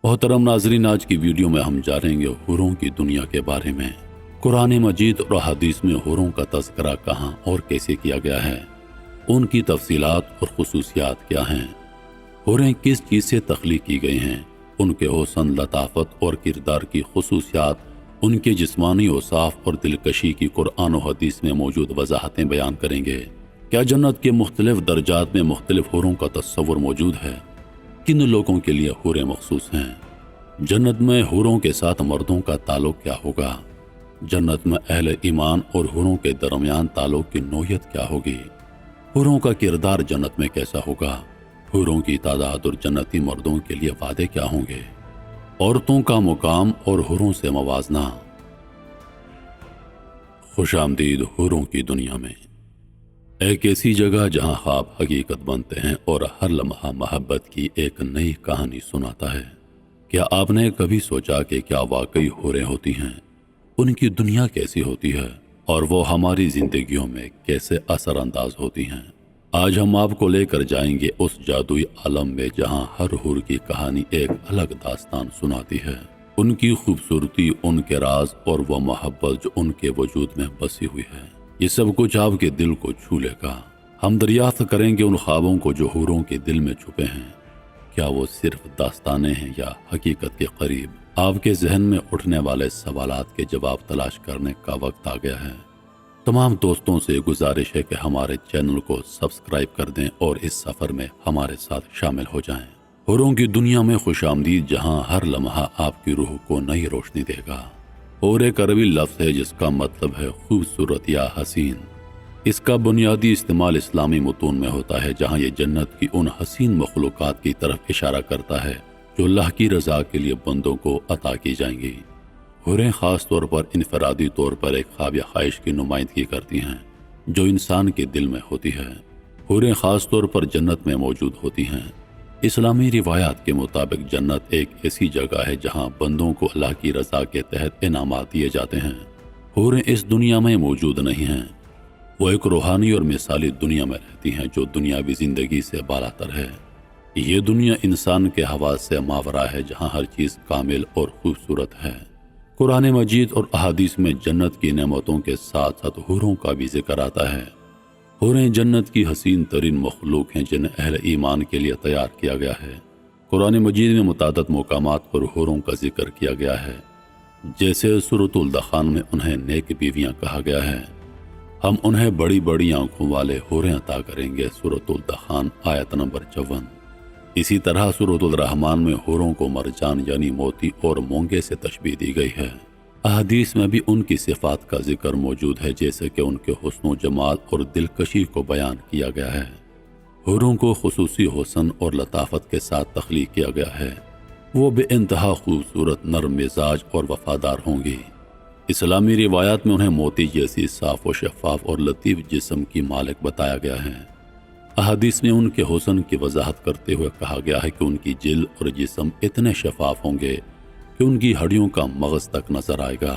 محترم ناظرین، آج کی ویڈیو میں ہم جانیں گے حوروں کی دنیا کے بارے میں۔ قرآن مجید اور حدیث میں حوروں کا تذکرہ کہاں اور کیسے کیا گیا ہے، ان کی تفصیلات اور خصوصیات کیا ہیں، حوریں کس چیز سے تخلیق کی گئی ہیں، ان کے حسن، لطافت اور کردار کی خصوصیات، ان کے جسمانی اوصاف اور دلکشی کی قرآن و حدیث میں موجود وضاحتیں بیان کریں گے۔ کیا جنت کے مختلف درجات میں مختلف حوروں کا تصور موجود ہے؟ کن لوگوں کے لیے حوریں مخصوص ہیں؟ جنت میں حوروں کے ساتھ مردوں کا تعلق کیا ہوگا؟ جنت میں اہل ایمان اور حوروں کے درمیان تعلق کی نوعیت کیا ہوگی؟ حوروں کا کردار جنت میں کیسا ہوگا؟ حوروں کی تعداد اور جنتی مردوں کے لیے وعدے کیا ہوں گے؟ عورتوں کا مقام اور حوروں سے موازنہ۔ خوش آمدید حوروں کی دنیا میں، ایک ایسی جگہ جہاں خواب حقیقت بنتے ہیں اور ہر لمحہ محبت کی ایک نئی کہانی سناتا ہے۔ کیا آپ نے کبھی سوچا کہ کیا واقعی حوریں ہوتی ہیں؟ ان کی دنیا کیسی ہوتی ہے اور وہ ہماری زندگیوں میں کیسے اثر انداز ہوتی ہیں؟ آج ہم آپ کو لے کر جائیں گے اس جادوئی عالم میں جہاں ہر حور کی کہانی ایک الگ داستان سناتی ہے۔ ان کی خوبصورتی، ان کے راز اور وہ محبت جو ان کے وجود میں بسی ہوئی ہے، یہ سب کچھ آپ کے دل کو چھو لے گا۔ ہم دریافت کریں گے ان خوابوں کو جو حوروں کے دل میں چھپے ہیں۔ کیا وہ صرف داستانیں ہیں یا حقیقت کے قریب؟ آپ کے ذہن میں اٹھنے والے سوالات کے جواب تلاش کرنے کا وقت آ گیا ہے۔ تمام دوستوں سے گزارش ہے کہ ہمارے چینل کو سبسکرائب کر دیں اور اس سفر میں ہمارے ساتھ شامل ہو جائیں۔ حوروں کی دنیا میں خوش آمدید، جہاں ہر لمحہ آپ کی روح کو نئی روشنی دے گا۔ حور ایک عربی لفظ ہے جس کا مطلب ہے خوبصورت یا حسین۔ اس کا بنیادی استعمال اسلامی متون میں ہوتا ہے، جہاں یہ جنت کی ان حسین مخلوقات کی طرف اشارہ کرتا ہے جو اللہ کی رضا کے لیے بندوں کو عطا کی جائیں گی۔ حوریں خاص طور پر انفرادی طور پر ایک خواب یا خواہش کی نمائندگی کرتی ہیں جو انسان کے دل میں ہوتی ہے۔ حوریں خاص طور پر جنت میں موجود ہوتی ہیں۔ اسلامی روایات کے مطابق جنت ایک ایسی جگہ ہے جہاں بندوں کو اللہ کی رضا کے تحت انعامات دیے جاتے ہیں۔ حوریں اس دنیا میں موجود نہیں ہیں، وہ ایک روحانی اور مثالی دنیا میں رہتی ہیں جو دنیاوی زندگی سے بالاتر ہے۔ یہ دنیا انسان کے حواس سے ماورا ہے، جہاں ہر چیز کامل اور خوبصورت ہے۔ قرآن مجید اور احادیث میں جنت کی نعمتوں کے ساتھ ساتھ حوروں کا بھی ذکر آتا ہے۔ حوریں جنت کی حسین ترین مخلوق ہیں جنہیں اہل ایمان کے لیے تیار کیا گیا ہے۔ قرآن مجید میں متعدد مقامات پر حوروں کا ذکر کیا گیا ہے، جیسے سورۃ الدخان میں انہیں نیک بیویاں کہا گیا ہے۔ ہم انہیں بڑی بڑی آنکھوں والے حوریں عطا کریں گے، سورۃ الدخان آیت نمبر 54۔ اسی طرح سورۃ الرحمن میں حوروں کو مرجان یعنی موتی اور مونگے سے تشبیہ دی گئی ہے۔ احادیث میں بھی ان کی صفات کا ذکر موجود ہے، جیسے کہ ان کے حسن و جمال اور دلکشی کو بیان کیا گیا ہے۔ حوروں کو خصوصی حسن اور لطافت کے ساتھ تخلیق کیا گیا ہے۔ وہ بے انتہا خوبصورت، نرم مزاج اور وفادار ہوں گی۔ اسلامی روایات میں انہیں موتی جیسی صاف و شفاف اور لطیف جسم کی مالک بتایا گیا ہے۔ احادیث میں ان کے حسن کی وضاحت کرتے ہوئے کہا گیا ہے کہ ان کی جلد اور جسم اتنے شفاف ہوں گے کہ ان کی ہڈیوں کا مغز تک نظر آئے گا۔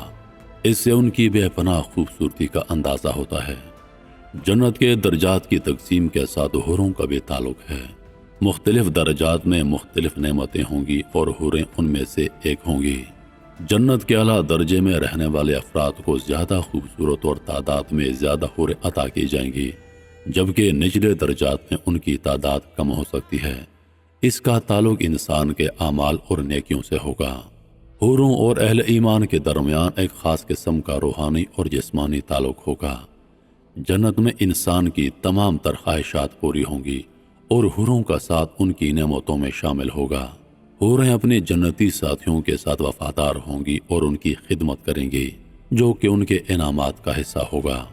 اس سے ان کی بے پناہ خوبصورتی کا اندازہ ہوتا ہے۔ جنت کے درجات کی تقسیم کے ساتھ حوروں کا بھی تعلق ہے۔ مختلف درجات میں مختلف نعمتیں ہوں گی اور حوریں ان میں سے ایک ہوں گی۔ جنت کے اعلیٰ درجے میں رہنے والے افراد کو زیادہ خوبصورت اور تعداد میں زیادہ حوریں عطا کی جائیں گی، جبکہ نچلے درجات میں ان کی تعداد کم ہو سکتی ہے۔ اس کا تعلق انسان کے اعمال اور نیکیوں سے ہوگا۔ حوروں اور اہل ایمان کے درمیان ایک خاص قسم کا روحانی اور جسمانی تعلق ہوگا۔ جنت میں انسان کی تمام تر خواہشات پوری ہوں گی اور حوروں کا ساتھ ان کی نعمتوں میں شامل ہوگا۔ حوریں اپنے جنتی ساتھیوں کے ساتھ وفادار ہوں گی اور ان کی خدمت کریں گی، جو کہ ان کے انعامات کا حصہ ہوگا۔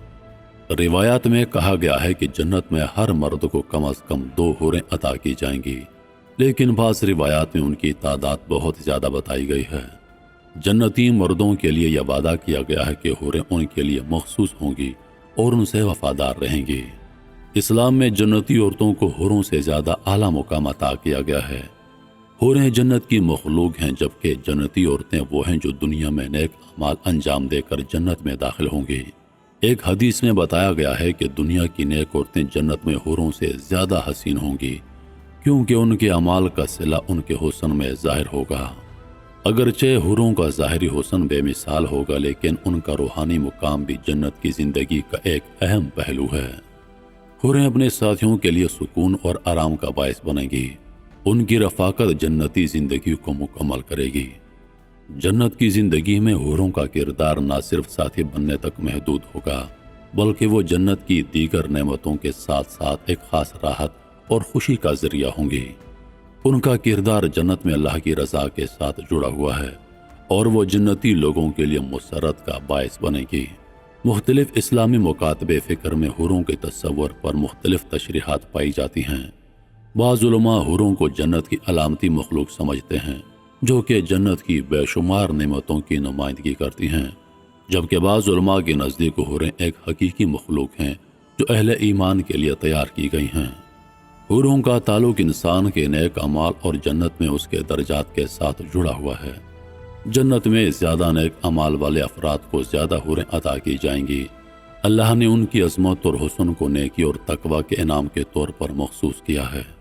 روایات میں کہا گیا ہے کہ جنت میں ہر مرد کو کم از کم 2 حوریں عطا کی جائیں گی، لیکن بعض روایات میں ان کی تعداد بہت زیادہ بتائی گئی ہے۔ جنتی مردوں کے لیے یہ وعدہ کیا گیا ہے کہ حوریں ان کے لیے مخصوص ہوں گی اور ان سے وفادار رہیں گی۔ اسلام میں جنتی عورتوں کو حوروں سے زیادہ اعلیٰ مقام عطا کیا گیا ہے۔ حوریں جنت کی مخلوق ہیں، جبکہ جنتی عورتیں وہ ہیں جو دنیا میں نیک اعمال انجام دے کر جنت میں داخل ہوں گی۔ ایک حدیث میں بتایا گیا ہے کہ دنیا کی نیک عورتیں جنت میں حوروں سے زیادہ حسین ہوں گی، کیونکہ ان کے اعمال کا صلہ ان کے حسن میں ظاہر ہوگا۔ اگرچہ حوروں کا ظاہری حسن بے مثال ہوگا، لیکن ان کا روحانی مقام بھی جنت کی زندگی کا ایک اہم پہلو ہے۔ حوریں اپنے ساتھیوں کے لیے سکون اور آرام کا باعث بنیں گی۔ ان کی رفاقت جنتی زندگی کو مکمل کرے گی۔ جنت کی زندگی میں حوروں کا کردار نہ صرف ساتھی بننے تک محدود ہوگا، بلکہ وہ جنت کی دیگر نعمتوں کے ساتھ ساتھ ایک خاص راحت اور خوشی کا ذریعہ ہوں گی۔ ان کا کردار جنت میں اللہ کی رضا کے ساتھ جڑا ہوا ہے اور وہ جنتی لوگوں کے لیے مسرت کا باعث بنے گی۔ مختلف اسلامی مکاتب فکر میں حوروں کے تصور پر مختلف تشریحات پائی جاتی ہیں۔ بعض علماء حوروں کو جنت کی علامتی مخلوق سمجھتے ہیں، جو کہ جنت کی بے شمار نعمتوں کی نمائندگی کرتی ہیں، جبکہ بعض علماء کے نزدیک حوریں ایک حقیقی مخلوق ہیں جو اہل ایمان کے لیے تیار کی گئی ہیں۔ حوروں کا تعلق انسان کے نیک اعمال اور جنت میں اس کے درجات کے ساتھ جڑا ہوا ہے۔ جنت میں زیادہ نیک اعمال والے افراد کو زیادہ حوریں عطا کی جائیں گی۔ اللہ نے ان کی عظمت اور حسن کو نیکی اور تقوی کے انعام کے طور پر مخصوص کیا ہے۔